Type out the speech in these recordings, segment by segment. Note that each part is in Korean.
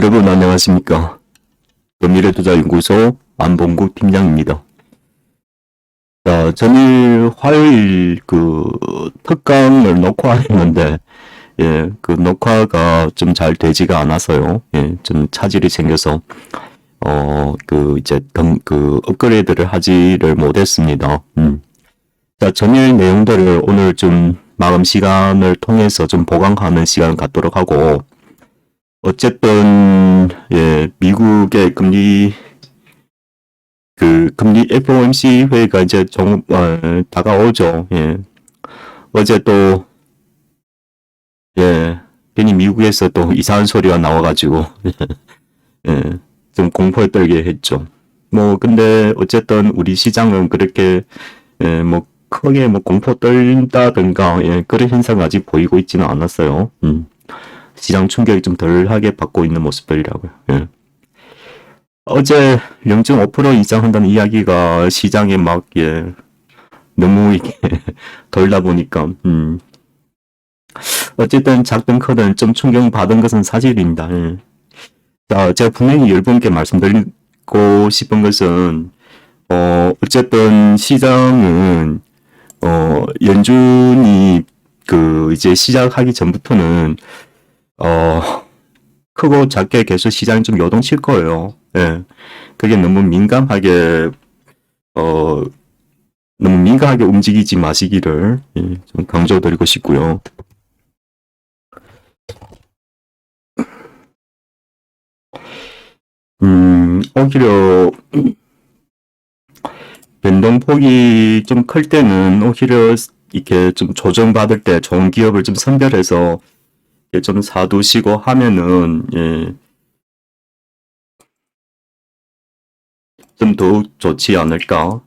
여러분 안녕하십니까. 미래투자연구소 안봉국 팀장입니다. 자, 전일 화요일 특강을 녹화했는데, 그 녹화가 좀 잘 되지가 않아서요. 좀 차질이 생겨서, 업그레이드를 하지를 못했습니다. 자, 전일 내용들을 오늘 좀 마감 시간을 통해서 좀 보강하는 시간 갖도록 하고, 어쨌든 미국의 금리 FOMC 회의가 이제 다가오죠. 어제 또 괜히 미국에서 또 이상한 소리가 나와가지고 좀 공포에 떨게 했죠. 근데 어쨌든 우리 시장은 그렇게 크게 공포 떨린다든가 그런 현상이 아직 보이고 있지는 않았어요. 시장 충격이 좀 덜하게 받고 있는 모습들이라고요. 어제 0.5% 이상 한다는 이야기가 시장에 너무 이게 덜다 보니까 어쨌든 작든 크든 좀 충격받은 것은 사실입니다. 자, 제가 분명히 여러분께 말씀드리고 싶은 것은 어쨌든 시장은 연준이 이제 시작하기 전부터는 크고 작게 계속 시장이 좀 요동칠 거예요. 그게 너무 민감하게 움직이지 마시기를 좀 강조드리고 싶고요. 오히려 변동폭이 좀 클 때는 오히려 이렇게 좀 조정받을 때 좋은 기업을 좀 선별해서 좀 사두시고 하면은 좀 더욱 좋지 않을까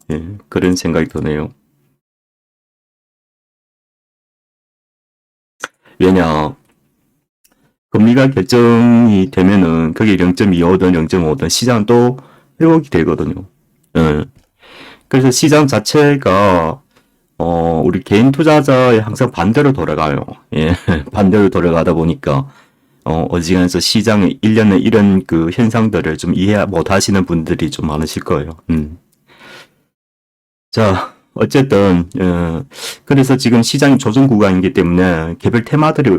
그런 생각이 드네요. 왜냐 금리가 결정이 되면은 그게 0.25든 0.5든 시장은 또 회복이 되거든요. 그래서 시장 자체가 우리 개인 투자자에 항상 반대로 돌아가요. 반대로 돌아가다 보니까, 어지간해서 시장의 일련의 이런 현상들을 좀 이해 못 하시는 분들이 좀 많으실 거예요. 자, 어쨌든, 그래서 지금 시장이 조정 구간이기 때문에 개별 테마들이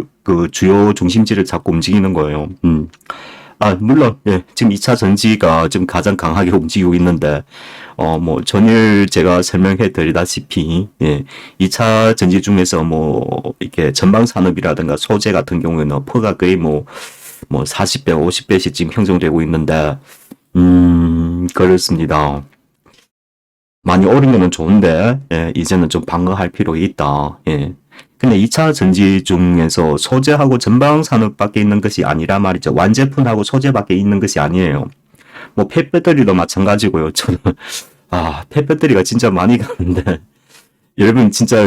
주요 중심지를 잡고 움직이는 거예요. 물론, 지금 2차 전지가 지금 가장 강하게 움직이고 있는데, 전일 제가 설명해 드리다시피, 2차 전지 중에서 이렇게 전방 산업이라든가 소재 같은 경우에는 퍼가 거의 40배, 50배씩 지금 형성되고 있는데, 그렇습니다. 많이 오르면은 좋은데, 이제는 좀 방어할 필요가 있다. 근데 2차 전지 중에서 소재하고 전방 산업밖에 있는 것이 아니라 말이죠. 완제품하고 소재밖에 있는 것이 아니에요. 폐배터리도 마찬가지고요. 저는 폐배터리가 진짜 많이 가는데 여러분 진짜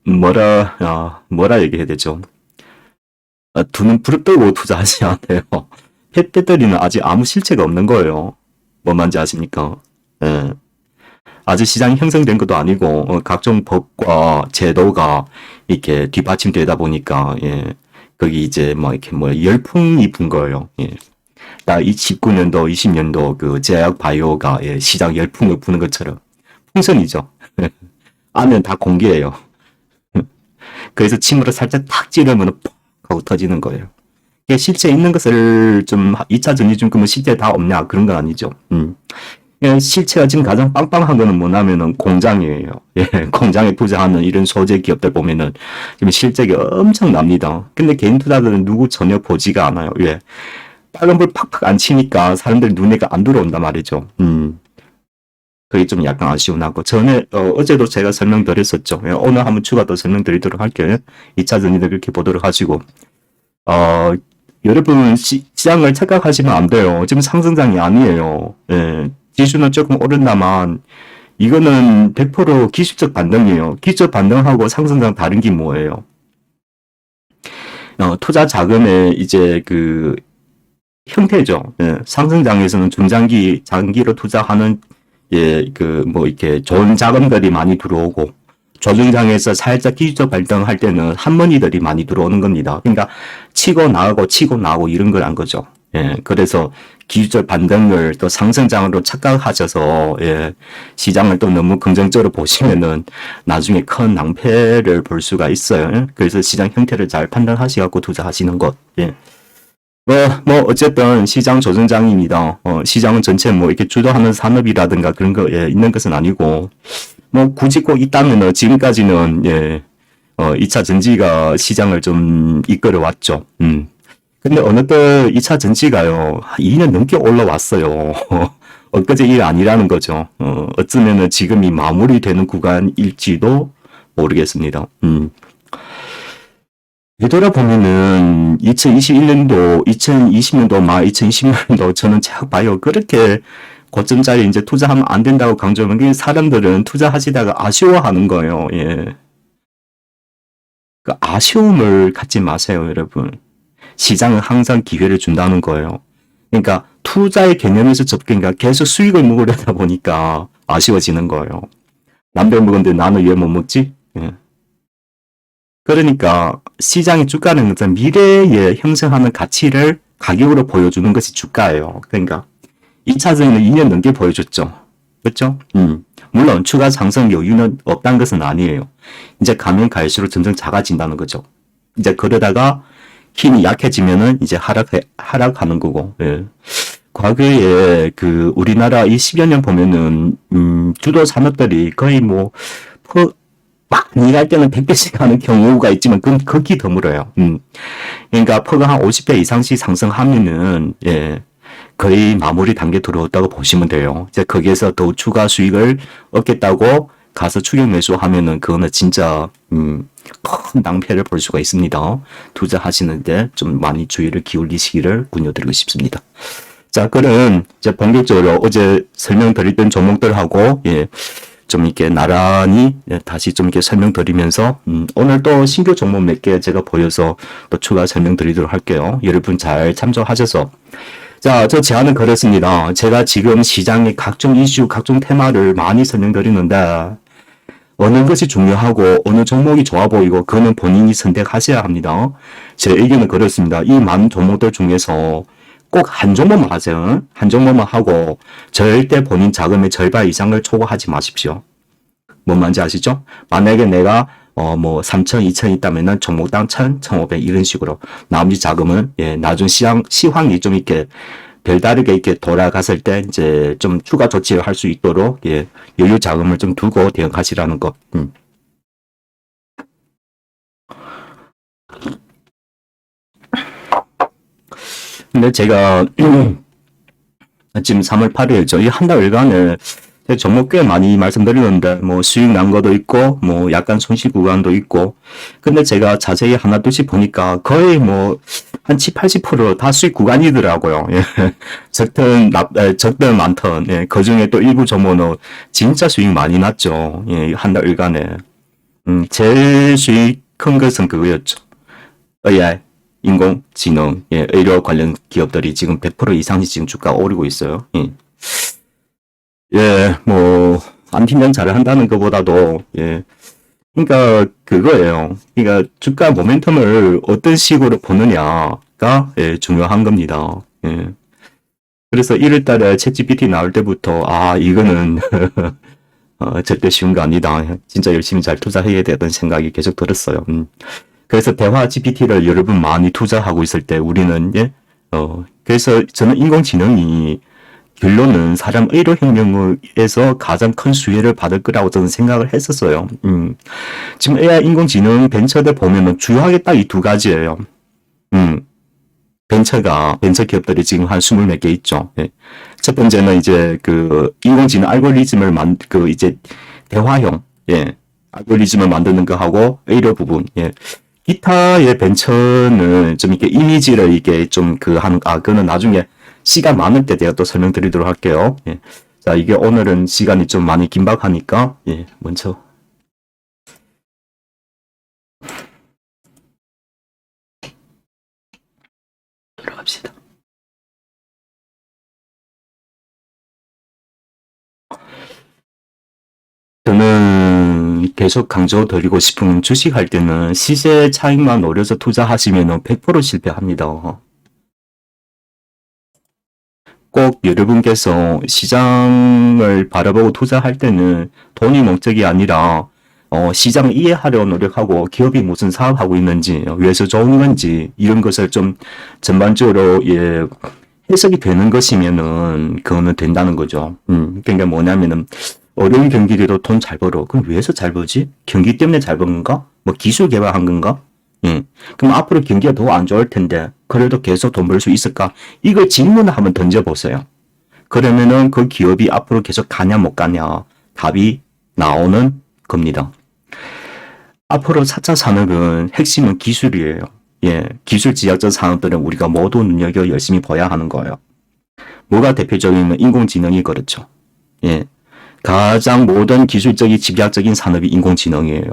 뭐라 얘기해야 되죠? 두 눈 부릅뜨고 투자하지 않아요. 폐배터리는 아직 아무 실체가 없는 거예요. 뭔지 아십니까? 아직 시장이 형성된 것도 아니고 각종 법과 제도가 이렇게 뒷받침되다 보니까 거기 이제 열풍이 분 거예요. 나 19년도, 20년도 제약 바이오가 시장 열풍을 부는 것처럼 풍선이죠. 안은 다 공기예요. 그래서 침으로 살짝 탁 찌르면 퍽 하고 터지는 거예요. 실제 있는 것을 좀 2차 전지 중 그러면 실제 다 없냐 그런 건 아니죠. 실체가 지금 가장 빵빵한 거는 뭐냐면은 공장이에요. 공장에 투자하는 이런 소재 기업들 보면은 지금 실적이 엄청납니다. 근데 개인 투자들은 누구 전혀 보지가 않아요. 왜? 빨간불 팍팍 안 치니까 사람들 눈에 안 들어온단 말이죠. 그게 좀 약간 아쉬운하고 전에 어제도 제가 설명드렸었죠. 오늘 한번 추가 더 설명드리도록 할게요. 2차 전지들 그렇게 보도록 하시고 여러분 시장을 착각하시면 안 돼요. 지금 상승장이 아니에요. 지수는 조금 오른다만 이거는 100% 기술적 반등이에요. 기술적 반등하고 상승장 다른 게 뭐예요? 투자 자금의 이제 형태죠. 상승장에서는 중장기, 장기로 투자하는 이렇게 좋은 자금들이 많이 들어오고 조정장에서 살짝 기술적 발등할 때는 한머니들이 많이 들어오는 겁니다. 그러니까 치고 나가고 이런 걸 한 거죠. 예, 그래서 기술적 반등을 또 상승장으로 착각하셔서, 예, 시장을 또 너무 긍정적으로 보시면은 나중에 큰 낭패를 볼 수가 있어요. 예? 그래서 시장 형태를 잘 판단하시고 투자하시는 것, 예. 어쨌든 시장 조정장입니다. 시장은 전체 뭐 이렇게 주도하는 산업이라든가 그런 거, 예, 있는 것은 아니고, 뭐 굳이 꼭 있다면은 지금까지는, 예, 2차 전지가 시장을 좀 이끌어 왔죠. 근데 어느덧 2차 전지가요, 2년 넘게 올라왔어요. 엊그제 일 아니라는 거죠. 어쩌면은 지금이 마무리되는 구간일지도 모르겠습니다. 되돌아보면은 2021년도, 2020년도, 2020년도 저는 잘 봐요. 그렇게 고점짜리 이제 투자하면 안 된다고 강조하는 게 사람들은 투자하시다가 아쉬워하는 거예요. 예. 그 아쉬움을 갖지 마세요, 여러분. 시장은 항상 기회를 준다는 거예요. 그러니까 투자의 개념에서 접근가 계속 수익을 먹으려다 보니까 아쉬워지는 거예요. 남들 먹었는데 나는 왜 못 먹지? 예. 그러니까 시장의 주가는 미래에 형성하는 가치를 가격으로 보여주는 것이 주가예요. 그러니까 2차전에는 2년 넘게 보여줬죠. 그렇죠? 물론 추가 상승 여유는 없다는 것은 아니에요. 이제 가면 갈수록 점점 작아진다는 거죠. 이제 그러다가 힘이 약해지면은 이제 하락하는 거고. 예. 과거에 그 우리나라 이 10여 년 보면은 주도 산업들이 거의 뭐 많이 갈 때는 100배씩 하는 경우가 있지만 그건 극히 드물어요. 그러니까 퍼가 한 50배 이상씩 상승하면은 예. 거의 마무리 단계 들어왔다고 보시면 돼요. 이제 거기에서 더 추가 수익을 얻겠다고 가서 추격 매수하면은 그거는 진짜 큰 낭패를 볼 수가 있습니다. 투자하시는데 좀 많이 주의를 기울이시기를 권유드리고 싶습니다. 자, 그럼 이제 본격적으로 어제 설명드렸던 종목들하고 예, 좀 이렇게 나란히 다시 좀 이렇게 설명드리면서 오늘 또 신규 종목 몇 개 제가 보여서 또 추가 설명드리도록 할게요. 여러분 잘 참조하셔서 자, 저 제안은 그렇습니다. 제가 지금 시장의 각종 이슈, 각종 테마를 많이 설명드리는데 어느 것이 중요하고 어느 종목이 좋아 보이고 그거는 본인이 선택하셔야 합니다. 제 의견은 그렇습니다. 이 많은 종목들 중에서 꼭 한 종목만 하세요. 한 종목만 하고 절대 본인 자금의 절반 이상을 초과하지 마십시오. 뭔 말인지 아시죠? 만약에 내가 뭐 3천, 2천 있다면은 종목당 1,000, 1,500 이런 식으로 나머지 자금은 예, 나중 시황이 좀 이렇게 별다르게 이렇게 돌아갔을 때 이제 좀 추가 조치를 할 수 있도록 예, 여유 자금을 좀 두고 대응하시라는 것. 근데 제가 지금 3월 8일이죠. 이 한 달간을 종목 꽤 많이 말씀드리는데 뭐 수익 난 것도 있고 뭐 약간 손실 구간도 있고 근데 제가 자세히 하나둘씩 보니까 거의 뭐 한 7, 80%다 수익 구간이더라고요. 예. 적든 많던 예. 그 중에 또 일부 종목은 진짜 수익 많이 났죠. 예. 한 달간에 제일 수익 큰 것은 그거였죠. AI, 인공지능, 예. 의료 관련 기업들이 지금 100% 이상씩 지금 주가가 오르고 있어요. 예. 예, 뭐, 안티면 잘을 한다는 것보다도, 예. 그러니까, 그거예요. 그러니까, 주가 모멘텀을 어떤 식으로 보느냐가, 예, 중요한 겁니다. 예. 그래서 1월 달에 챗GPT 나올 때부터, 이거는, 절대 쉬운 거 아니다. 진짜 열심히 잘 투자해야 되던 생각이 계속 들었어요. 그래서 대화 GPT를 여러분 많이 투자하고 있을 때 우리는, 예, 그래서 저는 인공지능이 결론은 사람 의료 혁명에서 가장 큰 수혜를 받을 거라고 저는 생각을 했었어요. 지금 AI 인공지능 벤처들 보면은 주요하게 딱 이 두 가지예요. 벤처 기업들이 지금 한 20몇 개 있죠. 예. 첫 번째는 이제 그 인공지능 알고리즘을 이제 대화형, 예. 알고리즘을 만드는 거 하고 의료 부분, 예. 기타의 벤처는 좀 이렇게 이미지를 이게 좀 그거는 나중에 시간 많을 때 제가 또 설명드리도록 할게요. 예. 자, 이게 오늘은 시간이 좀 많이 긴박하니까, 예, 먼저. 들어갑시다. 저는 계속 강조드리고 싶은 주식할 때는 시세 차익만 노려서 투자하시면 100% 실패합니다. 꼭 여러분께서 시장을 바라보고 투자할 때는 돈이 목적이 아니라 시장을 이해하려 노력하고 기업이 무슨 사업하고 있는지, 왜서 좋은 건지 이런 것을 좀 전반적으로 해석이 되는 것이면은 그거는 된다는 거죠. 그러니까 뭐냐면은 어려운 경기대로 돈 잘 벌어. 그럼 왜서 잘 벌지? 경기 때문에 잘 버는 건가? 뭐 기술 개발한 건가? 그럼 앞으로 경기가 더 안 좋을 텐데 그래도 계속 돈 벌 수 있을까? 이걸 질문을 한번 던져보세요. 그러면은 그 기업이 앞으로 계속 가냐 못 가냐 답이 나오는 겁니다. 앞으로 4차 산업은 핵심은 기술이에요. 기술 지향적 산업들은 우리가 모두 눈여겨 열심히 봐야 하는 거예요. 뭐가 대표적인 인공지능이 그렇죠. 가장 모든 기술적인 집약적인 산업이 인공지능이에요.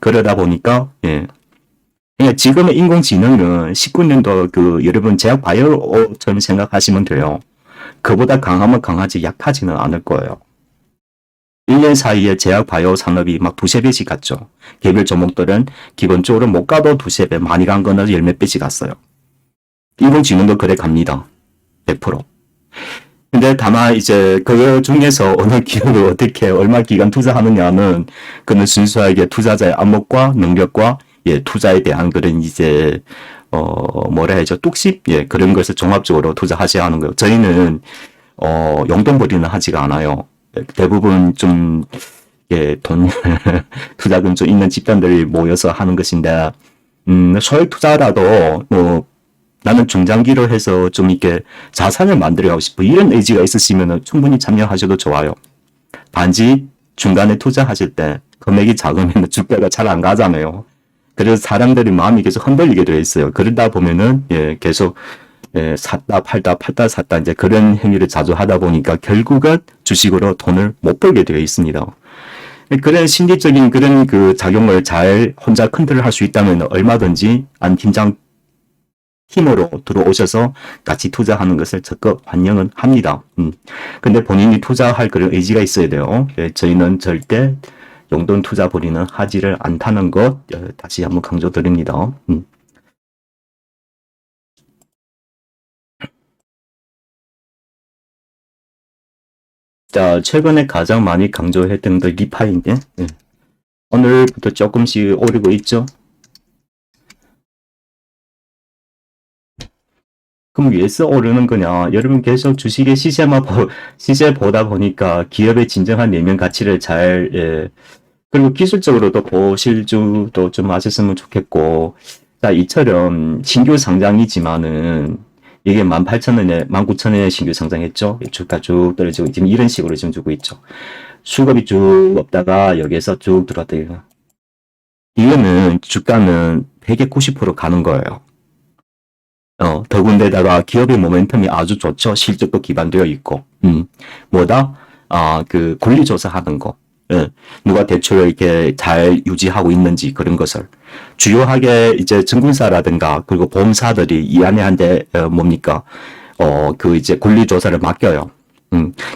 그러다 보니까 지금의 인공지능은 19년도 여러분 제약 바이오처럼 생각하시면 돼요. 그보다 강하면 강하지 약하지는 않을 거예요. 1년 사이에 제약 바이오 산업이 막 두세 배씩 갔죠. 개별 종목들은 기본적으로 못 가도 두세 배, 많이 간 거는 열 몇 배씩 갔어요. 인공지능도 그래 갑니다. 100%. 근데 다만 이제 그 중에서 어느 기업을 어떻게 얼마 기간 투자하느냐는 그는 순수하게 투자자의 안목과 능력과 투자에 대한 그런 이제 뭐라 해야죠? 뚝심? 그런 것을 종합적으로 투자하셔야 하는 거예요. 저희는 용돈벌이는 하지가 않아요. 대부분 좀 돈 투자금 좀 있는 집단들이 모여서 하는 것인데 소액 투자라도 뭐 나는 중장기로 해서 좀 이렇게 자산을 만들어가고 싶어 이런 의지가 있으시면 충분히 참여하셔도 좋아요. 단지 중간에 투자하실 때 금액이 작으면 주가가 잘 안 가잖아요. 그래서 사람들이 마음이 계속 흔들리게 되어 있어요. 그러다 보면은 계속 샀다 팔다 팔다 샀다 이제 그런 행위를 자주 하다 보니까 결국은 주식으로 돈을 못 벌게 되어 있습니다. 그런 심리적인 그런 그 작용을 잘 혼자 컨트롤할 수 있다면 얼마든지 안 팀장 팀으로 들어오셔서 같이 투자하는 것을 적극 환영은 합니다. 근데 본인이 투자할 그런 의지가 있어야 돼요. 저희는 절대 용돈 투자 벌이는 하지를 않다는 것 다시 한번 강조드립니다. 자, 최근에 가장 많이 강조했던 게 리파인데 오늘부터 조금씩 오르고 있죠. 그럼 왜서 오르는 거냐? 여러분 계속 주식의 시세 보다 보니까 기업의 진정한 내면 가치를 잘 그리고 기술적으로도 보실주도 좀 아셨으면 좋겠고, 자, 이처럼 신규 상장이지만은 이게 18,000원에 19,000원에 신규 상장했죠. 주가 쭉 떨어지고 지금 이런 식으로 지금 주고 있죠. 수급이 쭉 없다가 여기에서 쭉 들어왔다. 이거는 주가는 190% 가는 거예요. 더군다나 기업의 모멘텀이 아주 좋죠. 실적도 기반되어 있고, 뭐다? 그 권리조사하는 거. 누가 대출을 이렇게 잘 유지하고 있는지 그런 것을 주요하게 이제 증권사라든가 그리고 보험사들이 이 안에 한데 뭡니까? 그 이제 권리조사를 맡겨요.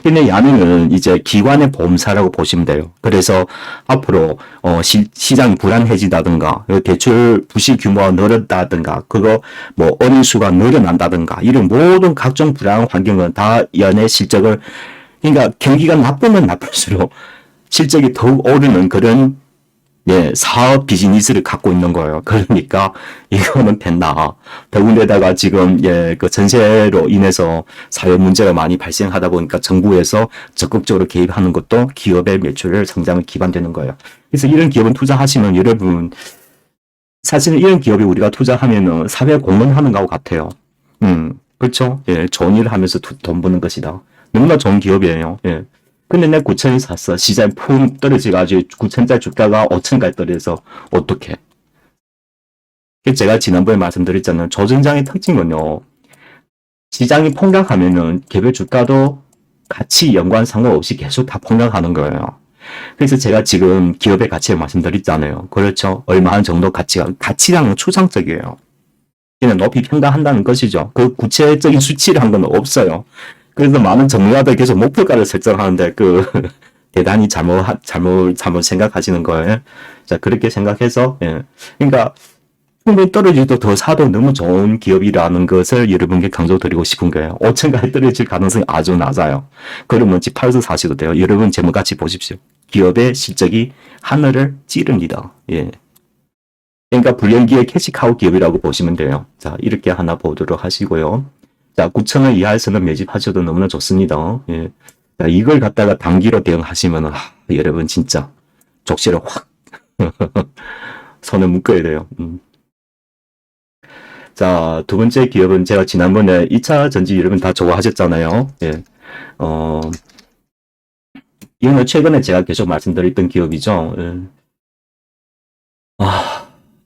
근데 이 안에는 이제 기관의 보험사라고 보시면 돼요. 그래서 앞으로 시장이 불안해지다든가 대출 부실 규모가 늘었다든가 그거 뭐 은행 수가 늘어난다든가 이런 모든 각종 불안 환경은 다 연의 실적을 그러니까 경기가 나쁘면 나쁠수록 실적이 더욱 오르는 그런 사업 비즈니스를 갖고 있는 거예요. 그러니까 이거는 된다. 더군다나 지금 그 전세로 인해서 사회 문제가 많이 발생하다 보니까 정부에서 적극적으로 개입하는 것도 기업의 매출 성장을 기반되는 거예요. 그래서 이런 기업은 투자하시면 여러분 사실은 이런 기업에 우리가 투자하면은 사회 공헌하는 거하고 같아요. 그렇죠? 좋은 일을 하면서 돈 버는 것이다. 너무나 좋은 기업이에요. 근데 내가 9천원 샀어. 시장이 푹 떨어져가지고 9천짜리 주가가 5천까지 떨어져서 어떡해. 제가 지난번에 말씀드렸잖아요. 조정장의 특징은요. 시장이 폭락하면은 개별 주가도 같이 연관 상관없이 계속 다 폭락하는 거예요. 그래서 제가 지금 기업의 가치를 말씀드렸잖아요. 그렇죠. 얼마 정도 가치량은 추상적이에요. 그냥 높이 평가한다는 것이죠. 그 구체적인 수치를 한 건 없어요. 그래서 많은 전문가들 계속 목표가를 설정하는데 대단히 잘못 생각하시는 거예요. 자, 그렇게 생각해서 그러니까 충분히 떨어지도 더 사도 너무 좋은 기업이라는 것을 여러분께 강조드리고 싶은 거예요. 5천까지 떨어질 가능성이 아주 낮아요. 그러면 집 팔아서 사셔도 돼요. 여러분 제목같이 보십시오. 기업의 실적이 하늘을 찌릅니다. 예. 그러니까 불연기의 캐시카우 기업이라고 보시면 돼요. 자, 이렇게 하나 보도록 하시고요. 자, 9천원 이하에서는 매집하셔도 너무나 좋습니다. 예. 자, 이걸 갖다가 단기로 대응하시면은, 여러분 진짜 족쇄를 확 손에 묶어야 돼요. 자, 두 번째 기업은 제가 지난번에 2차 전지 여러분 다 좋아하셨잖아요. 예. 이거는 최근에 제가 계속 말씀드렸던 기업이죠. 예.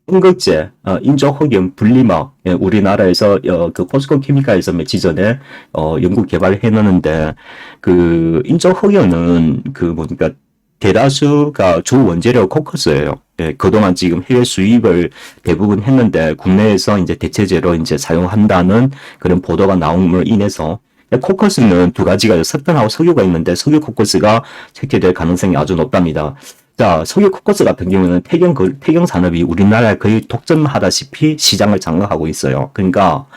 음극재, 인조흑염 분리막, 예, 우리나라에서 그 포스코 케미칼에서 며칠 전에 연구 개발을 해놨는데 그 인조흑염은 그 뭐니까 대다수가 주 원재료 코커스예요. 예, 그동안 지금 해외 수입을 대부분 했는데 국내에서 이제 대체재로 이제 사용한다는 그런 보도가 나옴으로 인해서 코커스는 두 가지가 석탄하고 석유가 있는데 석유 코커스가 삭제될 가능성이 아주 높답니다. 자, 석유 코커스 같은 경우는 폐경 산업이 우리나라에 거의 독점하다시피 시장을 장악하고 있어요. 그러니까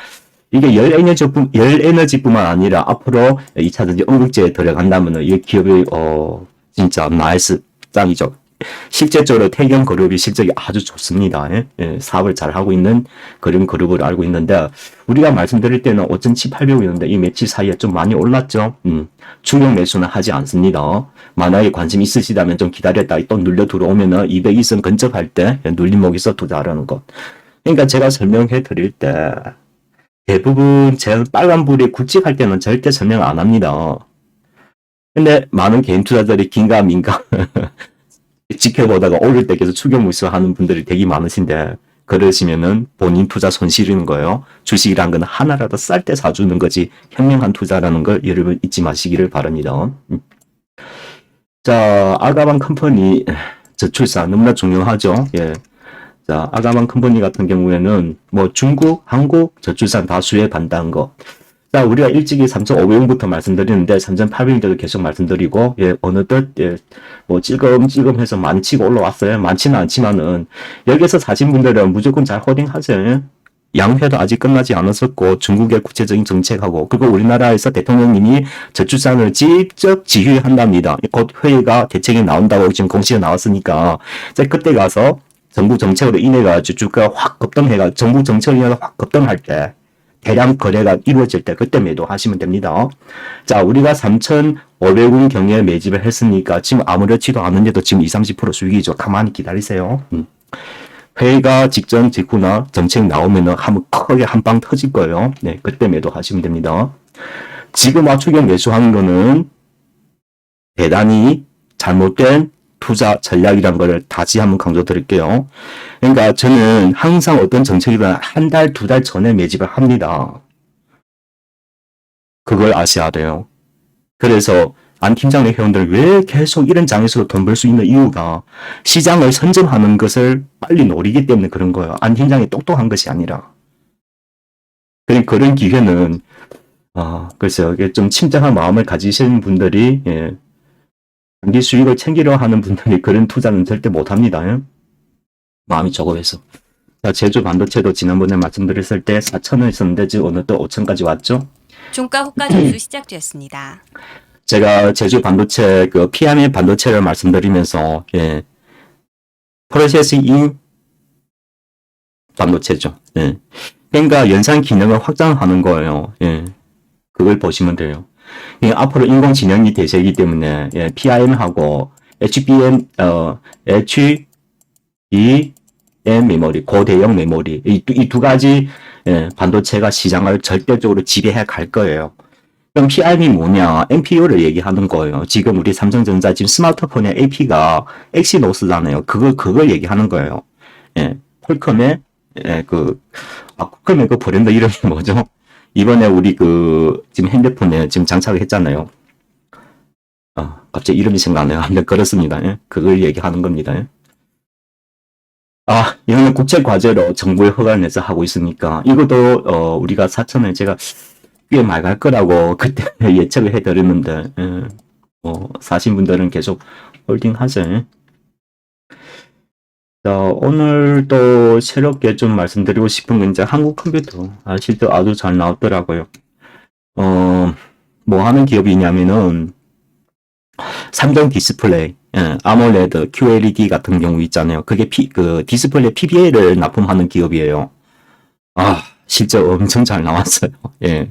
이게 열 에너지뿐만 아니라 앞으로 2차전지 음극재에 들어간다면은 이 기업이 진짜 나이스 짱이죠. 실제적으로 태경 그룹이 실적이 아주 좋습니다. 예? 예, 사업을 잘 하고 있는 그런 그룹을 알고 있는데 우리가 말씀드릴 때는 5,700원이었는데 이 며칠 사이에 좀 많이 올랐죠. 충격 매수는 하지 않습니다. 만약에 관심 있으시다면 좀 기다렸다 또 눌려 들어오면은 220선 근접할 때 눌림목에서 투자하라는 것. 그러니까 제가 설명해 드릴 때 대부분 제가 빨간불이 굵직할 때는 절대 설명 안 합니다. 근데 많은 개인 투자자들이 긴가민가 지켜보다가 오를 때 계속 추격 매수하는 분들이 되게 많으신데 그러시면은 본인 투자 손실인 거예요. 주식이란 건 하나라도 쌀 때 사주는 거지 현명한 투자라는 걸 여러분 잊지 마시기를 바랍니다. 자, 아가방 컴퍼니 저출산 너무나 중요하죠. 예. 자, 아가방 컴퍼니 같은 경우에는 뭐 중국, 한국 저출산 다 수혜받는 거. 자, 우리가 일찍이 3,500원부터 말씀드리는데 3,800원대도 계속 말씀드리고 예, 어느덧 예, 뭐 찔끔찔끔해서 많이 치고 올라왔어요. 많지는 않지만은 여기서 사신 분들은 무조건 잘 호딩하세요. 양회도 아직 끝나지 않았었고 중국의 구체적인 정책하고 그리고 우리나라에서 대통령님이 저출산을 직접 지휘한답니다. 곧 회의가 대책이 나온다고 지금 공시가 나왔으니까 이제 그때 가서 정부 정책으로 인해 가지고 주가가 확 급등해가 정부 정책으로 인해서 확 급등할 때 대량 거래가 이루어질 때 그때 매도하시면 됩니다. 자, 우리가 3,500원 경에 매집을 했으니까 지금 아무렇지도 않은데도 지금 20-30% 수익이죠. 가만히 기다리세요. 회의가 직전 직후나 정책 나오면은 한번 크게 한 방 터질 거예요. 네, 그때 매도하시면 됩니다. 지금 추격 매수하는 거는 대단히 잘못된 투자 전략이라는 걸 다시 한번 강조드릴게요. 그러니까 저는 항상 어떤 정책이든 한 달, 두 달 전에 매집을 합니다. 그걸 아셔야 돼요. 그래서 안 팀장의 회원들 왜 계속 이런 장에서 돈 벌 수 있는 이유가 시장을 선점하는 것을 빨리 노리기 때문에 그런 거예요. 안 팀장이 똑똑한 것이 아니라. 그런 기회는 글쎄요. 좀 침착한 마음을 가지시는 분들이 예, 단기 수익을 챙기려 하는 분들이 그런 투자는 절대 못합니다. 예? 마음이 조급해서. 자, 제주 반도체도 지난번에 말씀드렸을 때 4,000원 있었는데 지금 어느덧 5,000까지 왔죠. 종가 호가 전수 시작되었습니다. 제가 제주 반도체 그 PM의 반도체를 말씀드리면서 예, 프로세싱 반도체죠. 예. 그러니까 연산 기능을 확장하는 거예요. 예. 그걸 보시면 돼요. 예, 앞으로 인공지능이 대세이기 때문에 예, PIM하고 HBM 메모리, 고대형 메모리 이 두 가지 예, 반도체가 시장을 절대적으로 지배해 갈 거예요. 그럼 PIM이 뭐냐? NPU를 얘기하는 거예요. 지금 우리 삼성전자 지금 스마트폰의 AP가 엑시노스잖아요. 그걸 얘기하는 거예요. 예, 퀄컴의 퀄컴의 그 브랜드 이름이 뭐죠? 이번에 우리 지금 핸드폰에 지금 장착을 했잖아요. 갑자기 이름이 생각 안 나요. 아무튼 그렇습니다. 예? 그걸 얘기하는 겁니다. 예? 이거는 국제 과제로 정부에 허가를 내서 하고 있으니까 이것도 우리가 4,000원 제가 꽤 많이 갈 거라고 그때 예측을 해드렸는데 예, 사신 분들은 계속 홀딩 하세요. 자, 오늘 또 새롭게 좀 말씀드리고 싶은 건 이제 한국 컴퓨터. 실제 아주 잘 나왔더라고요. 뭐 하는 기업이냐면은, 삼성 디스플레이, 아몰레드, QLED 같은 경우 있잖아요. 그게 디스플레이 PBA를 납품하는 기업이에요. 실제 엄청 잘 나왔어요. 예.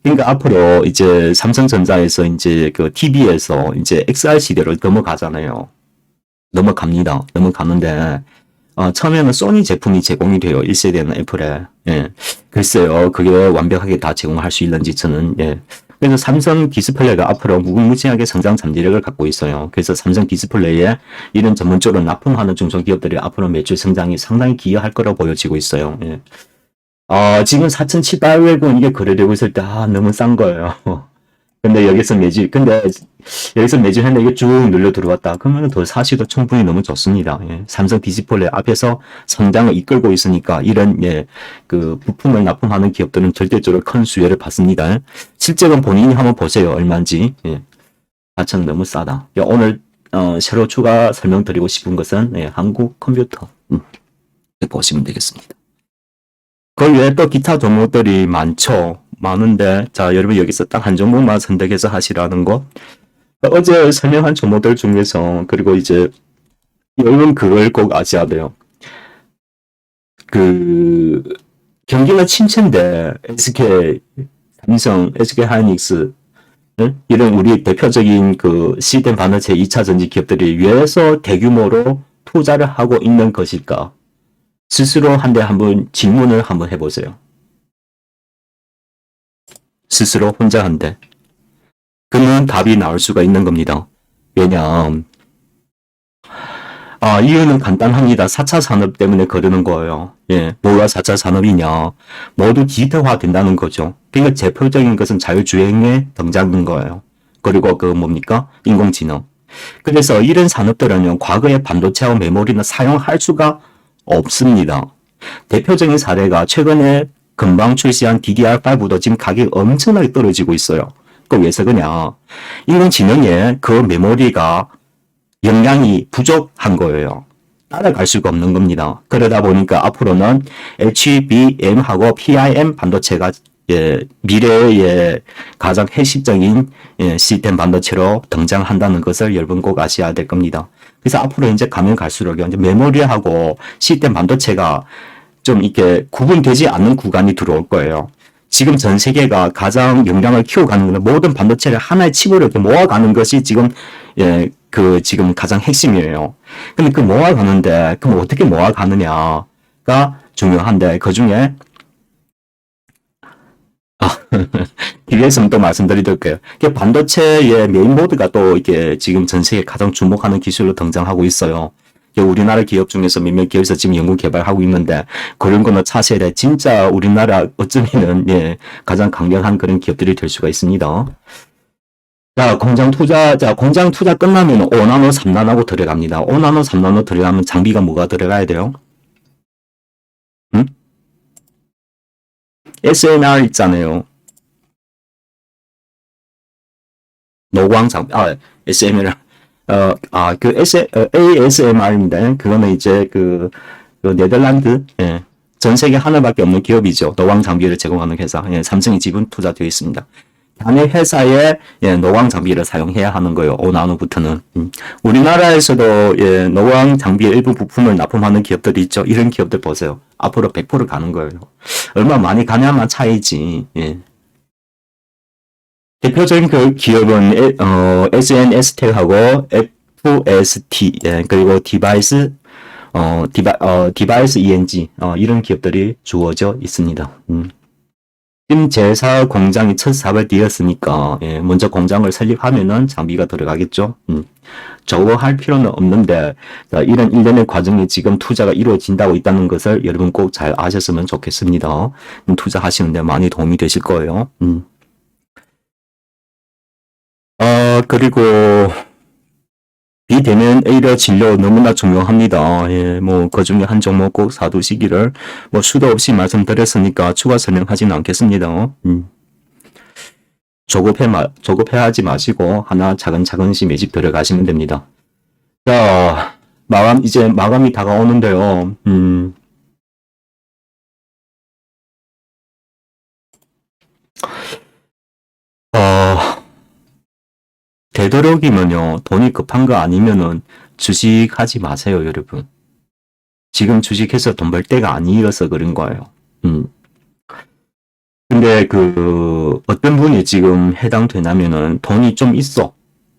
그러니까 앞으로 이제 삼성전자에서 이제 그 TV에서 이제 XR 시대로 넘어가잖아요. 넘어가는데, 처음에는 소니 제품이 제공이 돼요. 1세대는 애플에. 예. 글쎄요, 그게 완벽하게 다 제공할 수 있는지 저는, 예. 그래서 삼성 디스플레이가 앞으로 무궁무진하게 성장 잠재력을 갖고 있어요. 그래서 삼성 디스플레이에 이런 전문적으로 납품하는 중소기업들이 앞으로 매출 성장이 상당히 기여할 거라고 보여지고 있어요. 예. 지금 4,700원 이게 거래되고 있을 때, 너무 싼 거예요. 근데 여기서 매집했는데 이게 쭉 눌려 들어왔다. 그러면 더 사시도 충분히 너무 좋습니다. 예. 삼성 디스플레이 앞에서 성장을 이끌고 있으니까 이런, 그 부품을 납품하는 기업들은 절대적으로 큰 수혜를 받습니다. 실제로 본인이 한번 보세요. 얼마인지. 4,000원 너무 싸다. 오늘, 새로 추가 설명드리고 싶은 것은, 한국 컴퓨터. 보시면 되겠습니다. 그 외에 또 기타 종목들이 많은데, 자, 여러분 여기서 딱 한 종목만 선택해서 하시라는 거. 어제 설명한 종목들 중에서, 그리고 이제, 여러분 그걸 꼭 아셔야 돼요. 경기가 침체인데, SK, 삼성, SK 하이닉스, 이런 우리 대표적인 그 시스템 반도체 2차 전지 기업들이 왜서 대규모로 투자를 하고 있는 것일까? 스스로 한번 질문을 한번 해보세요. 스스로 혼자 한데. 그러면 답이 나올 수가 있는 겁니다. 왜냐, 이유는 간단합니다. 4차 산업 때문에 그러는 거예요. 뭐가 4차 산업이냐. 모두 디지털화 된다는 거죠. 그러니까 대표적인 것은 자율주행의 등장인 거예요. 그리고 뭡니까? 인공지능. 그래서 이런 산업들은요, 과거의 반도체와 메모리는 사용할 수가 없습니다. 대표적인 사례가 최근에 금방 출시한 DDR5도 지금 가격이 엄청나게 떨어지고 있어요. 왜 그러냐? 인공지능에 그 메모리가 영양이 부족한 거예요. 따라갈 수가 없는 겁니다. 그러다 보니까 앞으로는 HBM하고 PIM 반도체가 미래의 가장 핵심적인 시스템 반도체로 등장한다는 것을 여러분 꼭 아셔야 될 겁니다. 그래서 앞으로 이제 가면 갈수록 이제 메모리하고 시스템 반도체가 좀 이렇게 구분되지 않는 구간이 들어올 거예요. 지금 전 세계가 가장 역량을 키워가는 것은 모든 반도체를 하나의 칩으로 이렇게 모아가는 것이 지금 지금 가장 핵심이에요. 근데 그 모아가는데 그럼 어떻게 모아가느냐가 중요한데 그 중에 뒤에서는 또 말씀드릴게요. 반도체의 메인보드가 또 이게 지금 전 세계 가장 주목하는 기술로 등장하고 있어요. 우리나라 기업 중에서 몇몇 기업에서 지금 연구 개발하고 있는데 그런 거는 차세대 진짜 우리나라 어쩌면은 가장 강력한 그런 기업들이 될 수가 있습니다. 자, 공장 투자 끝나면 5나노, 3나노하고 들어갑니다. 5나노, 3나노 들어가면 장비가 뭐가 들어가야 돼요? SMR 있잖아요. 노광 장비, SMR. ASMR입니다. 그거는 이제 네덜란드, 전 세계 하나밖에 없는 기업이죠. 노광 장비를 제공하는 회사. 삼성이 지분 투자되어 있습니다. 단의 회사에 노광 장비를 사용해야 하는 거예요. 5나노부터는. 우리나라에서도 노광 장비의 일부 부품을 납품하는 기업들이 있죠. 이런 기업들 보세요. 앞으로 100% 가는 거예요. 얼마 많이 가냐만 차이지. 대표적인 그 기업은 SNS텍하고 FST 그리고 디바이스 ENG 이런 기업들이 주어져 있습니다. 지금 제사 공장이 첫 사업을 되었으니까 먼저 공장을 설립하면은 장비가 들어가겠죠. 저거 할 필요는 없는데 이런 일련의 과정에 지금 투자가 이루어진다고 있다는 것을 여러분 꼭 잘 아셨으면 좋겠습니다. 투자하시는데 많이 도움이 되실 거예요. 그리고 비대면 A러 진료 너무나 중요합니다. 그 중에 한 종목 꼭 사두시기를 수도 없이 말씀드렸으니까 추가 설명하지는 않겠습니다. 조급해하지 마시고 하나 차근차근씩 매집 들어가시면 됩니다. 자, 이제 마감이 다가오는데요. 되도록이면요, 돈이 급한 거 아니면은 주식 하지 마세요, 여러분. 지금 주식해서 돈 벌 때가 아니어서 그런 거예요. 근데 어떤 분이 지금 해당되냐면은 돈이 좀 있어.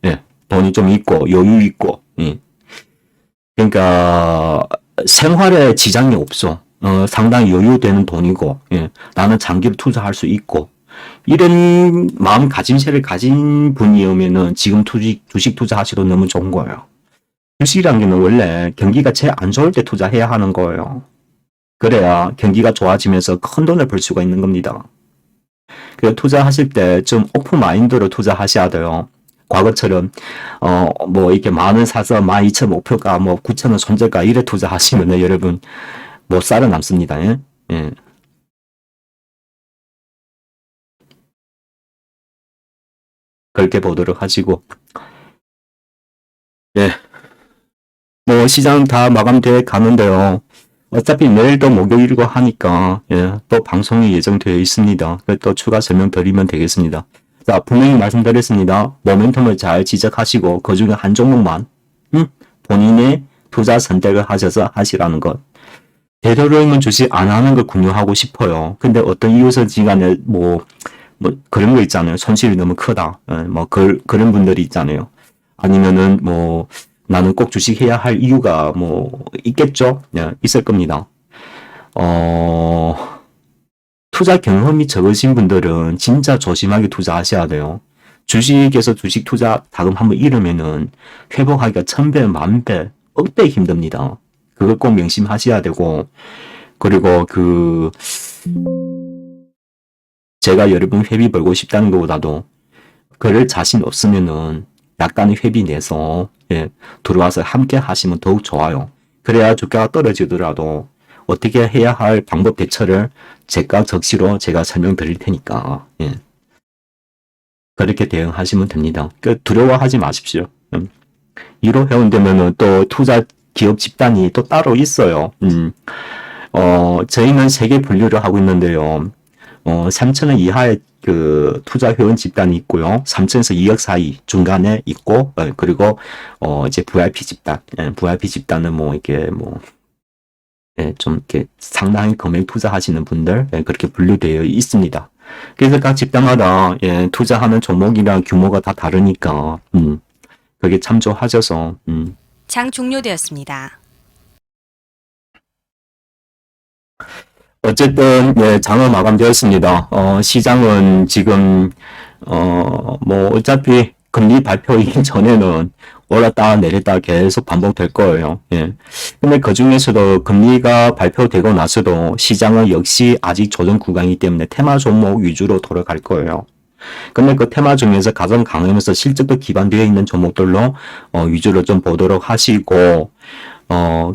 예, 돈이 좀 있고, 여유 있고, 예. 그러니까, 생활에 지장이 없어. 상당히 여유되는 돈이고, 예. 나는 장기로 투자할 수 있고, 이런 마음가짐새를 가진 분이면은 지금 주식 투자하셔도 너무 좋은 거예요. 주식이란 게 원래 경기가 제일 안 좋을 때 투자해야 하는 거예요. 그래야 경기가 좋아지면서 큰 돈을 벌 수가 있는 겁니다. 그 투자하실 때 좀 오픈 마인드로 투자하셔야 돼요. 과거처럼 뭐 이렇게 만원 사서 12,000 목표가 뭐 9,000원 손절가 이래 투자하시면은 여러분 못 살아남습니다. 예? 예. 그렇게 보도록 하시고, 예. 뭐 시장 다 마감돼 가는데요. 어차피 내일도 목요일이고 하니까 예, 또 방송이 예정되어 있습니다. 또 추가 설명 드리면 되겠습니다. 자, 분명히 말씀드렸습니다. 모멘텀을 잘 지적하시고 그중에 한 종목만 본인의 투자 선택을 하셔서 하시라는 것. 되도록이면 주식 안 하는 걸 권유하고 싶어요. 근데 어떤 이유서지간에 뭐 그런 거 있잖아요. 손실이 너무 크다. 예, 그런 분들이 있잖아요. 아니면은 나는 꼭 주식해야 할 이유가 있겠죠? 예, 있을 겁니다. 투자 경험이 적으신 분들은 진짜 조심하게 투자하셔야 돼요. 주식에서 주식 투자 자금 한번 잃으면은 회복하기가 1000배, 10,000배, 억배 힘듭니다. 그걸 꼭 명심하셔야 되고, 그리고 제가 여러분 회비 벌고 싶다는 것보다도 그럴 자신 없으면은 약간의 회비 내서 예, 들어와서 함께 하시면 더욱 좋아요. 그래야 주가가 떨어지더라도 어떻게 해야 할 방법 대처를 적시로 제가 설명드릴 테니까 예. 그렇게 대응하시면 됩니다. 두려워하지 마십시오. 1호 회원되면은 또 투자 기업 집단이 또 따로 있어요. 저희는 3개 분류를 하고 있는데요. 3,000원 이하의 투자 회원 집단이 있고요. 3,000에서 2억 사이 중간에 있고, 그리고, 이제 VIP 집단. VIP 집단은 좀 이렇게 상당히 금액 투자하시는 분들, 그렇게 분류되어 있습니다. 그래서 각 집단마다, 투자하는 종목이랑 규모가 다 다르니까, 그게 참조하셔서, 장 종료되었습니다. 어쨌든 장은 마감되었습니다. 시장은 지금 어차피 금리 발표이기 전에는 올랐다 내렸다 계속 반복될 거예요. 예. 근데 그 중에서도 금리가 발표되고 나서도 시장은 역시 아직 조정 구간이기 때문에 테마 종목 위주로 돌아갈 거예요. 근데 그 테마 중에서 가장 강하면서 실적도 기반되어 있는 종목들로 위주로 좀 보도록 하시고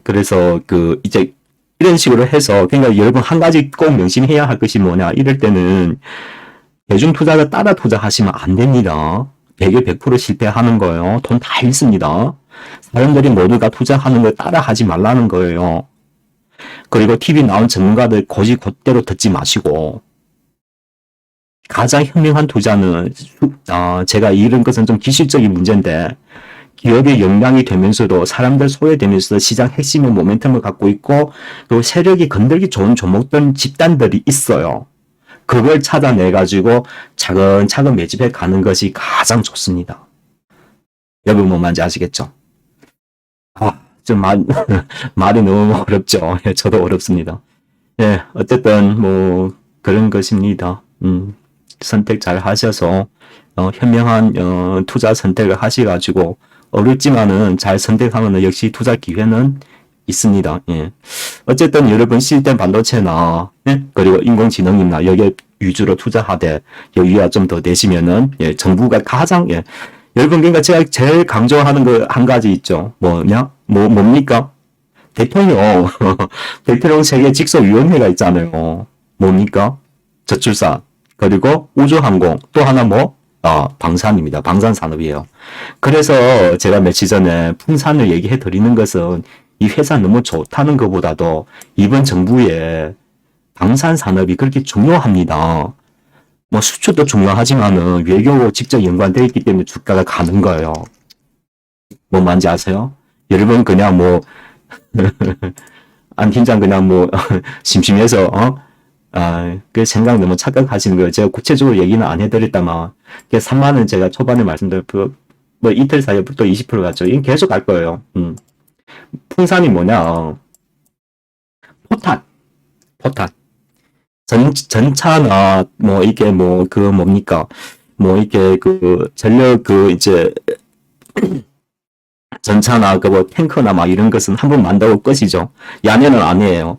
그래서 이제 이런 식으로 해서 그러니까 여러분 한 가지 꼭 명심해야 할 것이 뭐냐 이럴 때는 대중 투자자 따라 투자하시면 안 됩니다. 100에 100% 실패하는 거예요. 돈 다 잃습니다. 사람들이 모두가 투자하는 걸 따라 하지 말라는 거예요. 그리고 TV 나온 전문가들 고지 곧대로 듣지 마시고 가장 현명한 투자는 제가 이런 것은 좀 기술적인 문제인데 기업의 역량이 되면서도 사람들 소외되면서 시장 핵심의 모멘텀을 갖고 있고 그리고 세력이 건들기 좋은 종목들 집단들이 있어요. 그걸 찾아내가지고 차근차근 매집해 가는 것이 가장 좋습니다. 여러분 뭔 말인지 아시겠죠? 말이 너무 어렵죠. 저도 어렵습니다. 예, 어쨌든 그런 것입니다. 선택 잘 하셔서 현명한 투자 선택을 하셔가지고 어렵지만은 잘 선택하면 역시 투자 기회는 있습니다. 예. 어쨌든 여러분 시스템 반도체나 그리고 인공지능이나 여기 위주로 투자하되 여기가 좀 더 되시면은 정부가 가장 여러분 그러니까 제가 제일 강조하는 거 한 가지 있죠. 뭡니까? 대통령 대통령 세계 직속위원회가 있잖아요. 뭡니까? 저출산 그리고 우주항공 또 하나 방산입니다. 방산산업이에요. 그래서 제가 며칠 전에 풍산을 얘기해 드리는 것은 이 회사 너무 좋다는 것보다도 이번 정부의 방산산업이 그렇게 중요합니다. 뭐 수출도 중요하지만은 외교하고 직접 연관되어 있기 때문에 주가가 가는 거예요. 뭐 뭔지 아세요? 여러분 그냥 뭐 안 팀장 그냥 뭐 심심해서 그 생각 너무 착각하시는 거예요. 제가 구체적으로 얘기는 안 해드렸다만 3만 원 제가 초반에 말씀드린 뭐 이틀 사이에 또 20% 갔죠. 이건 계속 갈 거예요. 풍산이 뭐냐? 포탄. 전차나 뭐 이게 뭐 그 뭡니까? 뭐 이게 그 전력 그 이제 전차나 그 뭐 탱커나 막 이런 것은 한 번 만들고 끝이죠. 야내는 아니에요.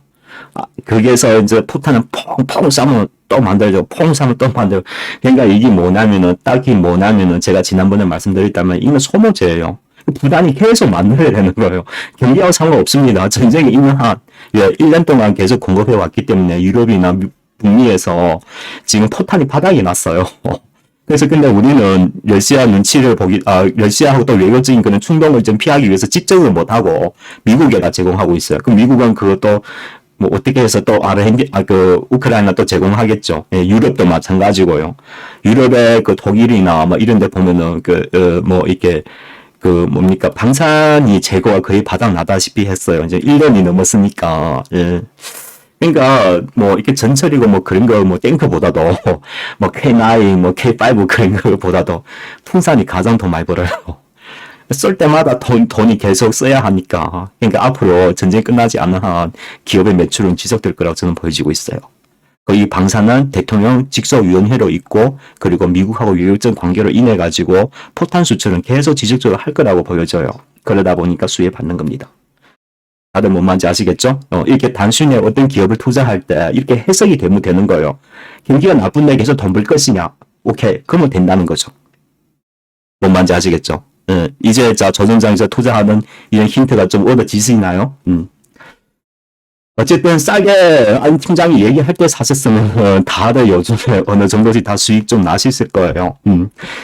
거기에서 이제 포탄은 퐁퐁 쏴면 또 만들죠. 퐁 쏴면 또 만들고. 그러니까 이게 뭐냐면은 딱히 뭐냐면은 제가 지난번에 말씀드렸다면 이건 소모제예요. 부단히 계속 만들어야 되는 거예요. 경기하고 상관없습니다. 전쟁이 있는 한 1년 동안 계속 공급해 왔기 때문에 유럽이나 북미에서 지금 포탄이 바닥이 났어요. 그래서 근데 우리는 러시아 눈치를 러시아하고 또 외교적인 그런 충동을 좀 피하기 위해서 직접을 못하고 미국에다 제공하고 있어요. 그럼 미국은 그것도 뭐 어떻게 해서 또 우크라이나 또 제공하겠죠. 예, 유럽도 마찬가지고요. 유럽의 그 독일이나 뭐 이런 데 보면은 뭐 이렇게 뭡니까 방산이 재고가 거의 바닥 나다시피 했어요. 이제 1년이 넘었으니까. 예. 그러니까 뭐 이렇게 전철이고 뭐 그런 거 뭐 탱크보다도 뭐 K9 뭐 K5 그런 거보다도 풍산이 가장 더 많이 벌어요. 쏠 때마다 돈이 계속 써야 하니까. 그러니까 앞으로 전쟁 끝나지 않는 한 기업의 매출은 지속될 거라고 저는 보여지고 있어요. 이 방산은 대통령 직속위원회로 있고 그리고 미국하고 외교적 관계로 인해 가지고 포탄 수출은 계속 지속적으로 할 거라고 보여져요. 그러다 보니까 수혜 받는 겁니다. 다들 뭔 말인지 아시겠죠? 이렇게 단순히 어떤 기업을 투자할 때 이렇게 해석이 되는 거예요. 경기가 나쁜데 계속 돈 벌 것이냐? 오케이. 그러면 된다는 거죠. 뭔 말인지 아시겠죠? 이제 조선장에서 투자하는 이런 힌트가 좀 얻어지시나요? 어쨌든 싸게 안 팀장이 얘기할 때 사셨으면 다들 요즘에 어느 정도씩 다 수익 좀 나셨을 거예요.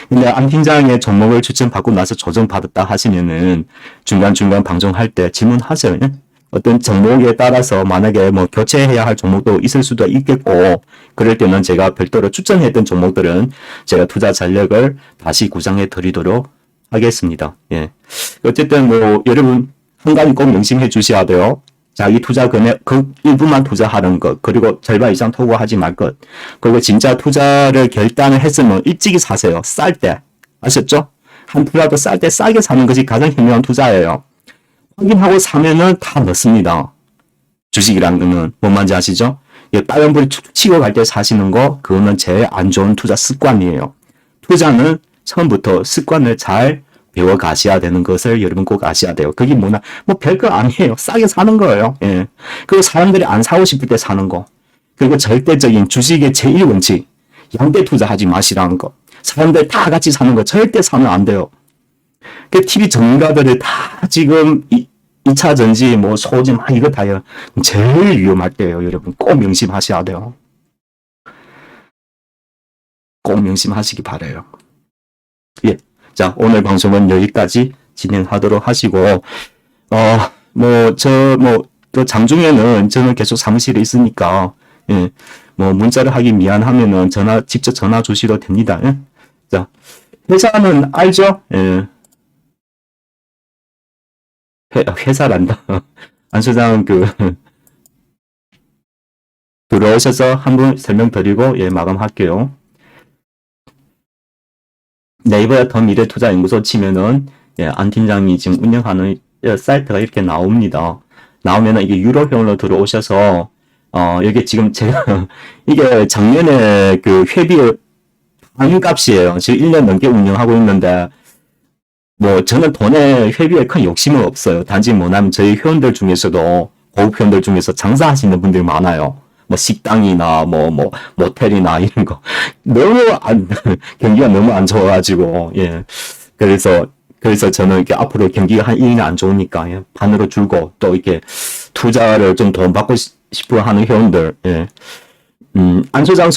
근데 안 팀장의 종목을 추천받고 나서 조정받았다 하시면은 중간중간 방송할 때 질문하세요. 어떤 종목에 따라서 만약에 뭐 교체해야 할 종목도 있을 수도 있겠고 그럴 때는 제가 별도로 추천했던 종목들은 제가 투자 전략을 다시 구상해 드리도록 하겠습니다. 예. 어쨌든 뭐 여러분 한 가지 꼭 명심해 주셔야 돼요. 자기 투자 금액 그 일부만 투자하는 것 그리고 절반 이상 투자하지 말 것 그리고 진짜 투자를 결단을 했으면 일찍이 사세요. 쌀 때 아셨죠? 한 투자도 쌀 때 싸게 사는 것이 가장 현명한 투자예요. 확인하고 사면은 다 넣습니다. 주식이라는 거는 뭔 말인지 아시죠? 빨간불이 툭 치고 갈 때 사시는 거 그거는 제일 안 좋은 투자 습관이에요. 투자는 처음부터 습관을 잘 배워 가셔야 되는 것을 여러분 꼭 아셔야 돼요. 그게 뭐냐? 뭐 별거 아니에요. 싸게 사는 거예요. 예. 그리고 사람들이 안 사고 싶을 때 사는 거. 그리고 절대적인 주식의 제1 원칙. 양대 투자하지 마시라는 거. 사람들 다 같이 사는 거 절대 사면 안 돼요. 그 TV 전문가들이 다 지금 2차 전지 뭐 소지 막 이거 다요. 제일 위험할 때예요. 여러분 꼭 명심하셔야 돼요. 꼭 명심하시기 바라요. 예. 자, 오늘 방송은 여기까지 진행하도록 하시고, 또 장중에는 저는 계속 사무실에 있으니까, 예, 뭐, 문자를 하기 미안하면은 직접 전화 주시도 됩니다. 예? 자, 회사는 알죠? 예. 회사란다. 안 소장 들어오셔서 한번 설명드리고, 예, 마감할게요. 네이버에 더 미래투자연구소 치면은 안 팀장이 지금 운영하는 사이트가 이렇게 나옵니다. 나오면은 이게 유로형으로 들어오셔서 여기 지금 제가 이게 작년에 그 회비의 반값이에요. 지금 1년 넘게 운영하고 있는데 뭐 저는 돈에 회비에 큰 욕심은 없어요. 단지 뭐냐면 저희 회원들 중에서도 고급 회원들 중에서 장사하시는 분들이 많아요. 뭐 식당이나 모텔이나 이런 거 경기가 너무 안 좋아가지고 예 그래서 저는 이렇게 앞으로 경기가 한 1년 안 좋으니까 예, 반으로 줄고 또 이렇게 투자를 좀 돈 받고 싶어 하는 회원들 예 안 팀장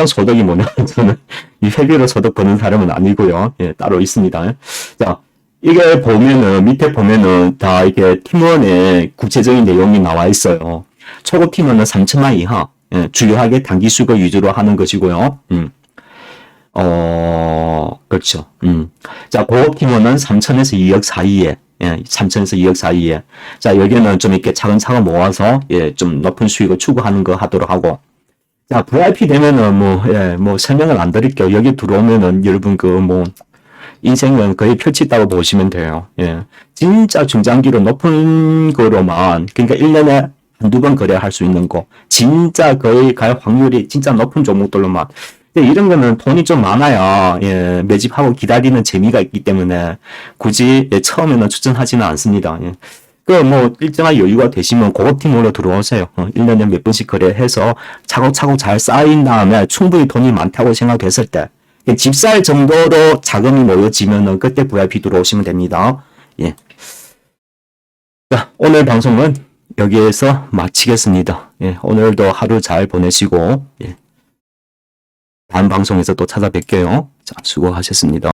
소득이 뭐냐 저는 이 회비로 소득 버는 사람은 아니고요. 예, 따로 있습니다. 자, 이게 보면은, 밑에 보면은 다 이게 팀원의 구체적인 내용이 나와 있어요. 초급 팀원은 3천만 이하, 예, 주요하게 단기 수익을 위주로 하는 것이고요. 그렇죠. 자, 고급 팀원은 3천에서 2억 사이에, 예, 3천에서 2억 사이에. 자, 여기는 좀 이렇게 차근차근 모아서, 예, 좀 높은 수익을 추구하는 거 하도록 하고. 자, VIP 되면은 뭐 설명을 안 드릴게요. 여기 들어오면은 여러분 인생은 거의 펼치다고 보시면 돼요. 예. 진짜 중장기로 높은 거로만, 그러니까 1년에 한두 번 거래할 수 있는 거, 진짜 거의 갈 확률이 진짜 높은 종목들로만. 근데 이런 거는 돈이 좀 많아야, 예, 매집하고 기다리는 재미가 있기 때문에 굳이, 예, 처음에는 추천하지는 않습니다. 예. 일정한 여유가 되시면 고급팀으로 들어오세요. 1년에 몇 번씩 거래해서 차곡차곡 잘 쌓인 다음에 충분히 돈이 많다고 생각했을 때, 집 살 정도로 자금이 모여지면은 그때 VIP 들어오시면 됩니다. 예. 자, 오늘 방송은 여기에서 마치겠습니다. 예, 오늘도 하루 잘 보내시고, 예. 다음 방송에서 또 찾아뵐게요. 자, 수고하셨습니다.